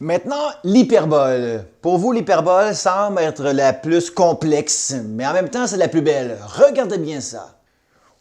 Maintenant, l'hyperbole. Pour vous, l'hyperbole semble être la plus complexe, mais en même temps, c'est la plus belle. Regardez bien ça.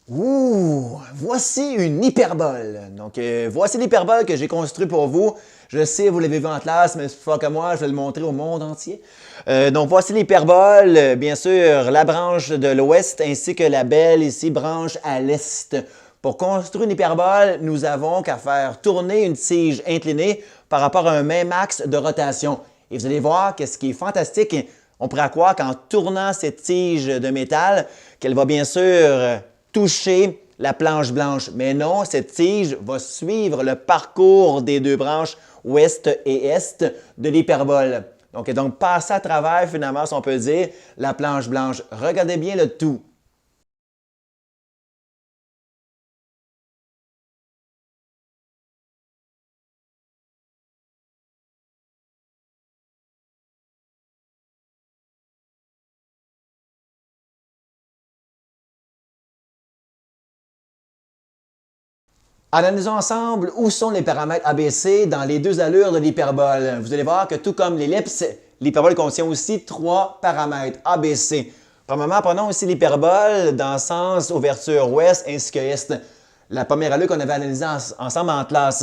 Ouh, voici une hyperbole. Donc, voici l'hyperbole que j'ai construite pour vous. Je sais, vous l'avez vu en classe, mais c'est pas que moi, je vais le montrer au monde entier. Donc, voici l'hyperbole. Bien sûr, la branche de l'ouest ainsi que la belle ici branche à l'est. Pour construire une hyperbole, nous avons qu'à faire tourner une tige inclinée par rapport à un même axe de rotation. Et vous allez voir que ce qui est fantastique, on pourrait croire qu'en tournant cette tige de métal, qu'elle va bien sûr toucher la planche blanche. Mais non, cette tige va suivre le parcours des deux branches ouest et est de l'hyperbole. Donc, passer à travers, finalement, si on peut dire, la planche blanche. Regardez bien le tout. Analysons ensemble où sont les paramètres ABC dans les deux allures de l'hyperbole. Vous allez voir que tout comme l'ellipse, l'hyperbole contient aussi trois paramètres ABC. Premièrement, prenons aussi l'hyperbole dans le sens ouverture ouest ainsi que est. La première allure qu'on avait analysée ensemble en classe.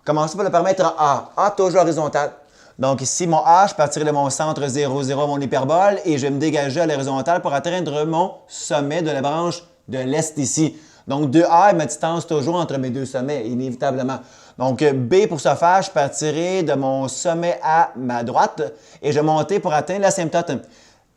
Commençons par le paramètre A. A toujours horizontal. Donc ici, mon A, je partirai de mon centre 0, 0, mon hyperbole, et je vais me dégager à l'horizontale pour atteindre mon sommet de la branche de l'est ici. Donc 2A est ma distance toujours entre mes deux sommets, inévitablement. Donc B, pour ce faire, je partirai de mon sommet à ma droite et je vais monter pour atteindre l'asymptote.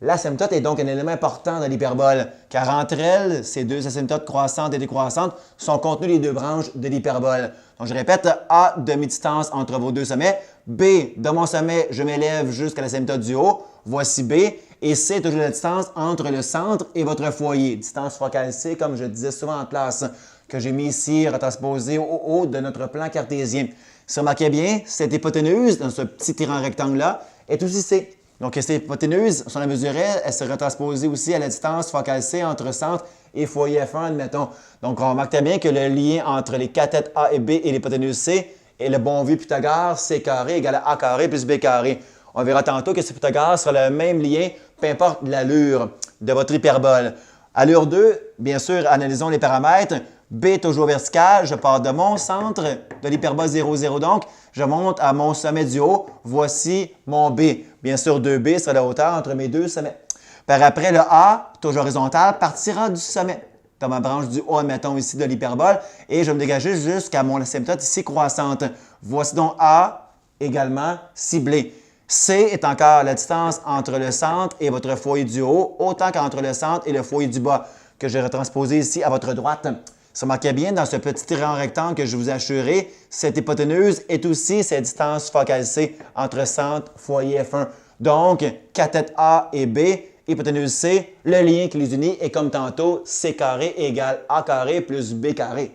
L'asymptote est donc un élément important dans l'hyperbole, car entre elles, ces deux asymptotes croissantes et décroissantes sont contenues les deux branches de l'hyperbole. Donc je répète, A, demi-distance entre vos deux sommets. B, de mon sommet, je m'élève jusqu'à l'asymptote du haut. Voici B. Et C, toujours la distance entre le centre et votre foyer. Distance focale C, comme je disais souvent en classe, que j'ai mis ici, retransposée au haut de notre plan cartésien. Si vous remarquez bien, cette hypoténuse, dans ce petit tirant rectangle-là, est aussi C. Donc, cette hypoténuse, si on la mesurait, elle se retransposait aussi à la distance focale C entre centre et foyer F1, admettons. Donc, on remarque bien que le lien entre les cathètes A et B et l'hypoténuse C est le bon vu Pythagore, C carré égale à A carré plus B carré. On verra tantôt que ce Pythagore sera le même lien, peu importe l'allure de votre hyperbole. Allure 2, bien sûr, analysons les paramètres. B toujours vertical, je pars de mon centre de l'hyperbole 0, 0 donc, je monte à mon sommet du haut. Voici mon B. Bien sûr, 2B sera la hauteur entre mes deux sommets. Par après, le A, toujours horizontal, partira du sommet, de ma branche du haut, admettons ici, de l'hyperbole, et je vais me dégager jusqu'à mon asymptote ici croissante. Voici donc A également ciblé. C est encore la distance entre le centre et votre foyer du haut, autant qu'entre le centre et le foyer du bas, que j'ai retransposé ici à votre droite. Si vous remarquez bien, dans ce petit rang rectangle que je vous ai assuré, cette hypoténuse est aussi cette distance focale C entre centre, foyer F1. Donc, cathète A et B, hypoténuse C, le lien qui les unit est comme tantôt, C carré égale A carré plus B carré.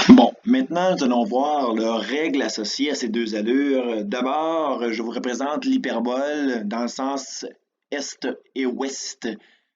Bon, maintenant, nous allons voir leurs règles associées à ces deux allures. D'abord, je vous représente l'hyperbole dans le sens est et ouest.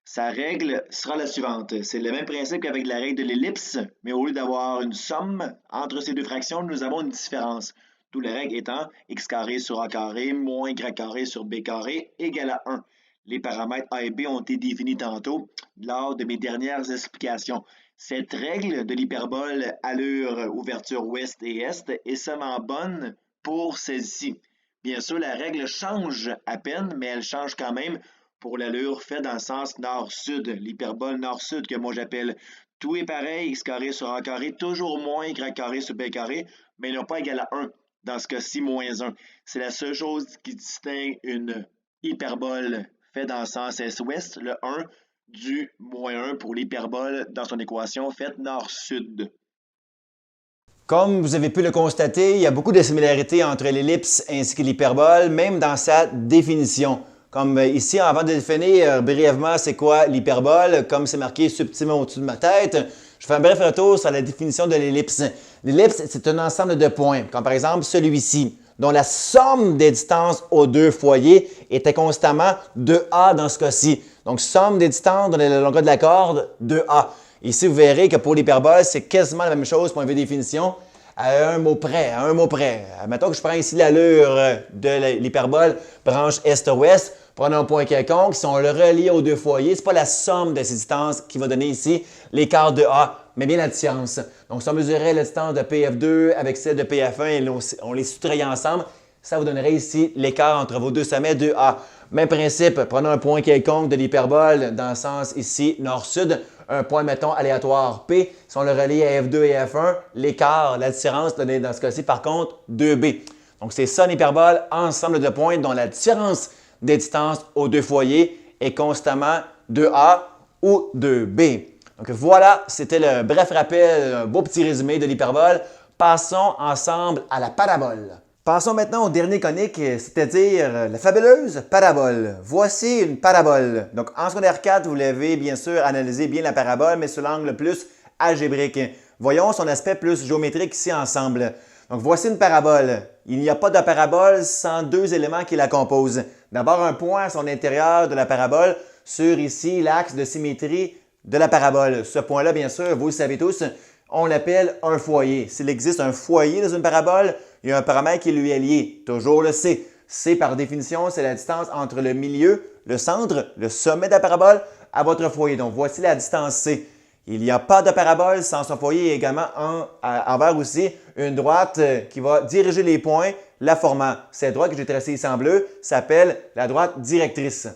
Sa règle sera la suivante. C'est le même principe qu'avec la règle de l'ellipse, mais au lieu d'avoir une somme entre ces deux fractions, nous avons une différence. D'où la règle étant x carré sur a carré moins y carré sur b carré égale à 1. Les paramètres a et b ont été définis tantôt lors de mes dernières explications. Cette règle de l'hyperbole allure ouverture ouest et est est seulement bonne pour celle-ci. Bien sûr, la règle change à peine, mais elle change quand même pour l'allure faite dans le sens nord-sud, l'hyperbole nord-sud que moi j'appelle. Tout est pareil, x carré sur a carré, toujours moins y carré sur b carré, mais non pas égal à 1. Dans ce cas-ci, moins 1. C'est la seule chose qui distingue une hyperbole faite dans le sens est-ouest, le 1, du moins 1 pour l'hyperbole dans son équation faite nord-sud. Comme vous avez pu le constater, il y a beaucoup de similarités entre l'ellipse ainsi que l'hyperbole, même dans sa définition. Comme ici, avant de définir brièvement c'est quoi l'hyperbole, comme c'est marqué subtilement au-dessus de ma tête, je fais un bref retour sur la définition de l'ellipse. L'ellipse, c'est un ensemble de points, comme par exemple celui-ci, dont la somme des distances aux deux foyers était constamment 2A dans ce cas-ci. Donc, somme des distances dans la longueur de la corde, 2A. Ici, vous verrez que pour l'hyperbole, c'est quasiment la même chose, point de vue définition. à un mot près, à un mot près. Mettons que je prends ici l'allure de l'hyperbole branche est-ouest, prenons un point quelconque, si on le relie aux deux foyers, ce n'est pas la somme de ces distances qui va donner ici l'écart de A, mais bien la différence. Donc, si on mesurait la distance de PF2 avec celle de PF1 et on les soustrayait ensemble, ça vous donnerait ici l'écart entre vos deux sommets de A. Même principe, prenons un point quelconque de l'hyperbole dans le sens ici nord-sud, un point, mettons, aléatoire P. Si on le relie à F2 et F1, l'écart, la différence donnée dans ce cas-ci, par contre, 2B. Donc, c'est ça l'hyperbole, ensemble de points dont la différence des distances aux deux foyers est constamment 2A ou 2B. Donc, voilà, c'était le bref rappel, un beau petit résumé de l'hyperbole. Passons ensemble à la parabole. Passons maintenant au dernier conique, c'est-à-dire la fabuleuse parabole. Voici une parabole. Donc, en secondaire 4, vous l'avez bien sûr analysé bien la parabole, mais sous l'angle plus algébrique. Voyons son aspect plus géométrique ici ensemble. Donc, voici une parabole. Il n'y a pas de parabole sans deux éléments qui la composent. D'abord, un point à son intérieur de la parabole sur ici l'axe de symétrie de la parabole. Ce point-là, bien sûr, vous le savez tous, on l'appelle un foyer. S'il existe un foyer dans une parabole, il y a un paramètre qui lui est lié, toujours le C. C, par définition, c'est la distance entre le milieu, le centre, le sommet de la parabole à votre foyer. Donc, voici la distance C. Il n'y a pas de parabole sans son foyer et également envers aussi une droite qui va diriger les points, la formant. Cette droite que j'ai tracée ici en bleu s'appelle la droite directrice.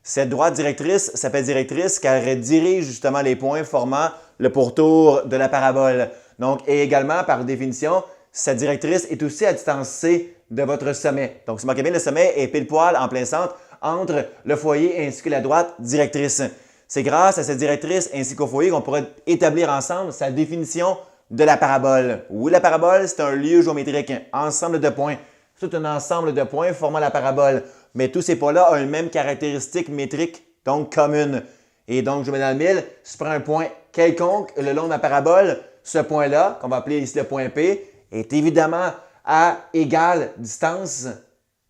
Cette droite directrice s'appelle directrice car elle dirige justement les points formant le pourtour de la parabole. Donc, et également, par définition, cette directrice est aussi à distance C de votre sommet. Donc, si vous marquez bien, le sommet est pile poil en plein centre entre le foyer ainsi que la droite directrice. C'est grâce à cette directrice ainsi qu'au foyer qu'on pourrait établir ensemble sa définition de la parabole. Oui, la parabole, c'est un lieu géométrique, un ensemble de points. Tout un ensemble de points formant la parabole. Mais tous ces points-là ont une même caractéristique métrique, donc commune. Et donc, je mets dans le mille, si je prends un point quelconque le long de ma parabole, ce point-là, qu'on va appeler ici le point P, est évidemment à égale distance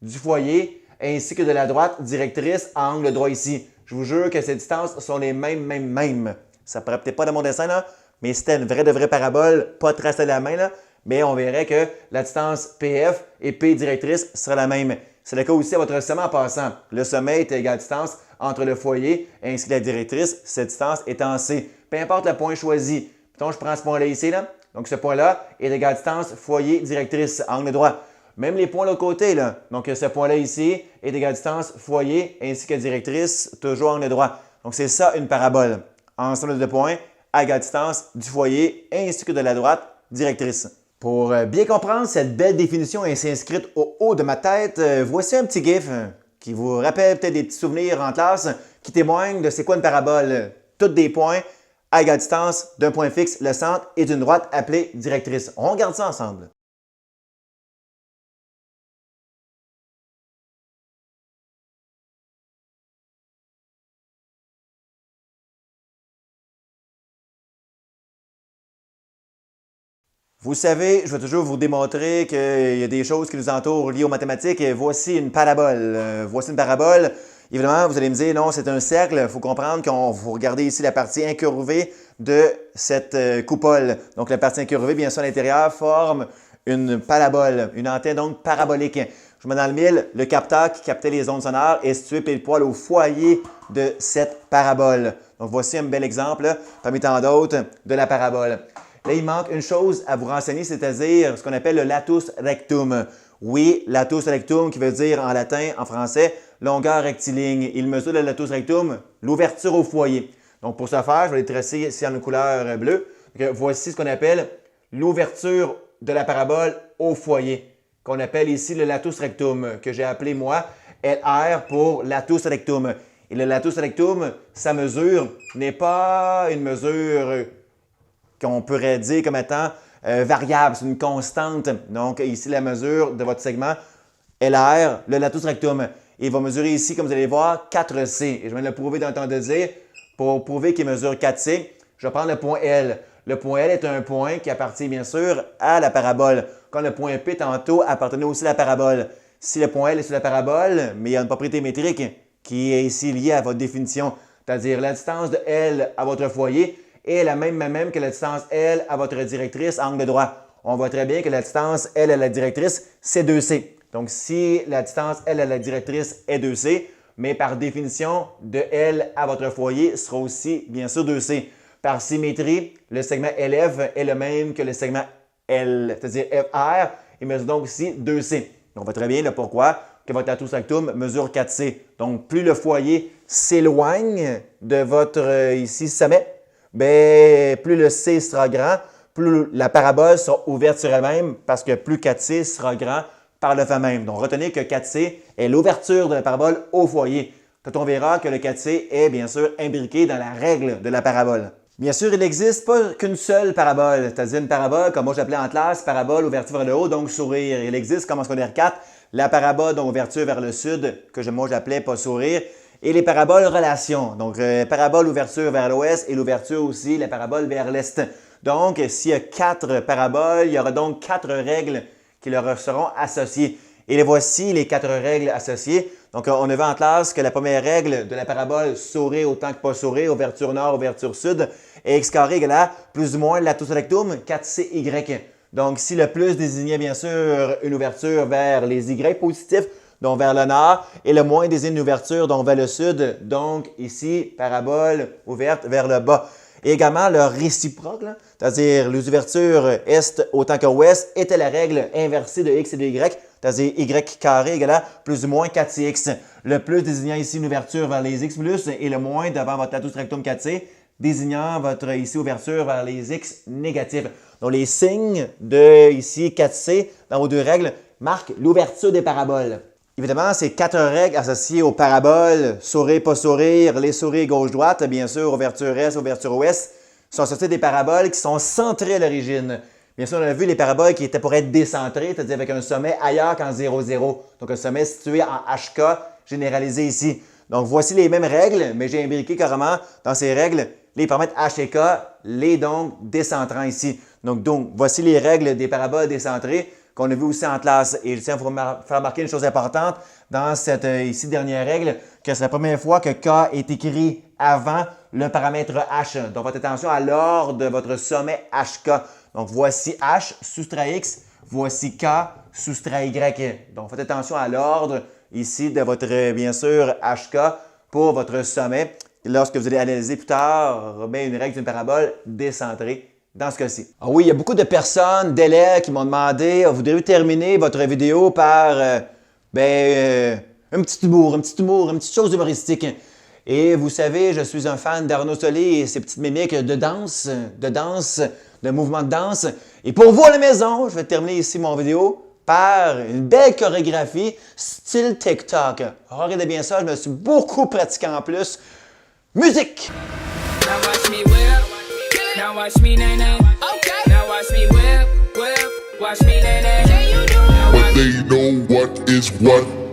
du foyer ainsi que de la droite directrice à angle droit ici. Je vous jure que ces distances sont les mêmes. Ça ne paraît peut-être pas dans mon dessin, là, mais c'était une vraie parabole, pas tracée à la main, là, mais on verrait que la distance PF et P directrice sera la même. C'est le cas aussi à votre sommet en passant. Le sommet est à égale distance entre le foyer ainsi que la directrice, cette distance étant C. Peu importe le point choisi. Mettons, je prends ce point-là ici, là. Donc, ce point-là est d'égale distance foyer directrice, angle droit. Même les points de l'autre côté, là. Donc, ce point-là ici est d'égale distance foyer ainsi que directrice, toujours angle droit. Donc, c'est ça une parabole. Ensemble de points à égale distance du foyer ainsi que de la droite directrice. Pour bien comprendre cette belle définition ainsi inscrite au haut de ma tête, voici un petit gif qui vous rappelle peut-être des petits souvenirs en classe qui témoignent de c'est quoi une parabole. Toutes des points à égale distance d'un point fixe, le centre, et d'une droite appelée directrice. On regarde ça ensemble. Vous savez, je vais toujours vous démontrer qu'il y a des choses qui nous entourent liées aux mathématiques. Et voici une parabole. Voici une parabole. Évidemment, vous allez me dire, non, c'est un cercle. Il faut comprendre qu'on vous regardez ici la partie incurvée de cette coupole. Donc, la partie incurvée, bien sûr, à l'intérieur, forme une parabole, une antenne donc parabolique. Je mets dans le mille, le capteur qui captait les ondes sonores est situé pile poil au foyer de cette parabole. Donc, voici un bel exemple, parmi tant d'autres, de la parabole. Là, il manque une chose à vous renseigner, c'est-à-dire ce qu'on appelle le latus rectum. Oui, latus rectum qui veut dire en latin, en français, longueur rectiligne. Il mesure le latus rectum, l'ouverture au foyer. Donc, pour ce faire, je vais les tracer ici en couleur bleue. Donc, voici ce qu'on appelle l'ouverture de la parabole au foyer, qu'on appelle ici le latus rectum, que j'ai appelé moi LR pour latus rectum. Et le latus rectum, sa mesure n'est pas une mesure qu'on pourrait dire comme étant variable, c'est une constante. Donc, ici, la mesure de votre segment LR, le latus rectum. Il va mesurer ici, comme vous allez voir, 4C. Et je viens de le prouver dans le temps de dire. Pour prouver qu'il mesure 4C, je vais prendre le point L. Le point L est un point qui appartient bien sûr à la parabole. Comme le point P tantôt appartenait aussi à la parabole. Si le point L est sur la parabole, mais il y a une propriété métrique qui est ici liée à votre définition, c'est-à-dire la distance de L à votre foyer est la même que la distance L à votre directrice angle droit. On voit très bien que la distance L à la directrice, c'est 2C. Donc, si la distance L à la directrice est 2C, mais par définition, de L à votre foyer sera aussi, bien sûr, 2C. Par symétrie, le segment LF est le même que le segment L, c'est-à-dire FR, il mesure donc ici 2C. On voit très bien le pourquoi que votre latus rectum mesure 4C. Donc, plus le foyer s'éloigne de votre ici sommet, bien, plus le C sera grand, plus la parabole sera ouverte sur elle-même parce que plus 4C sera grand par le fait même. Donc, retenez que 4C est l'ouverture de la parabole au foyer. Quand on verra que le 4C est bien sûr imbriqué dans la règle de la parabole. Bien sûr, il n'existe pas qu'une seule parabole, c'est-à-dire une parabole, comme moi j'appelais en classe, parabole ouverture vers le haut, donc sourire. Il existe, comme en secondaire 4, la parabole donc ouverture vers le sud, que moi j'appelais pas sourire, et les paraboles relations. Donc, parabole ouverture vers l'ouest et l'ouverture aussi, la parabole vers l'est. Donc, s'il y a 4 paraboles, il y aura donc 4 règles qui leur seront associées. Et voici les 4 règles associées. Donc, on a vu en classe que la première règle de la parabole sourire autant que pas sourire, ouverture nord, ouverture sud, est x carré égale à plus ou moins latus rectum 4CY. Donc, si le plus désignait bien sûr une ouverture vers les Y positifs, donc vers le nord, et le moins désigne une ouverture donc vers le sud, donc ici, parabole ouverte vers le bas. Et également le réciproque, c'est-à-dire les ouvertures est autant que ouest, était la règle inversée de x et de y, c'est-à-dire y carré égale à plus ou moins 4cx. Le plus désignant ici une ouverture vers les x plus et le moins devant votre latus rectum 4c, désignant votre ici ouverture vers les x négatifs. Donc les signes de ici 4c dans vos deux règles marquent l'ouverture des paraboles. Évidemment, ces 4 règles associées aux paraboles, sourire, pas sourire, les souris gauche-droite, bien sûr, ouverture est, ouverture ouest, sont associées des paraboles qui sont centrées à l'origine. Bien sûr, on a vu les paraboles qui étaient pour être décentrées, c'est-à-dire avec un sommet ailleurs qu'en 0, 0. Donc, un sommet situé en HK généralisé ici. Donc, voici les mêmes règles, mais j'ai imbriqué carrément dans ces règles les paramètres H et K, les donc décentrants ici. Donc, voici les règles des paraboles décentrées qu'on a vu aussi en classe. Et je tiens à vous faire remarquer une chose importante dans cette ici dernière règle, que c'est la première fois que K est écrit avant le paramètre H. Donc, faites attention à l'ordre de votre sommet HK. Donc, voici H soustrait X, voici K soustrait Y. Donc, faites attention à l'ordre ici de votre, bien sûr, HK pour votre sommet. Lorsque vous allez analyser plus tard, bien, une règle d'une parabole décentrée dans ce cas-ci. Ah oui, il y a beaucoup de personnes, d'élèves qui m'ont demandé, vous devez terminer votre vidéo par un petit humour, une petite chose humoristique. Et vous savez, je suis un fan d'Arnaud Soli et ses petites mimiques de danse, de mouvements de danse. Et pour vous à la maison, je vais terminer ici mon vidéo par une belle chorégraphie style TikTok. Regardez bien ça, je me suis beaucoup pratiqué en plus. Musique! Now watch me whip. Now watch me nay nay. Okay. Now watch me whip, whip. Watch me nay nay. Yeah, you do. But they know what is what.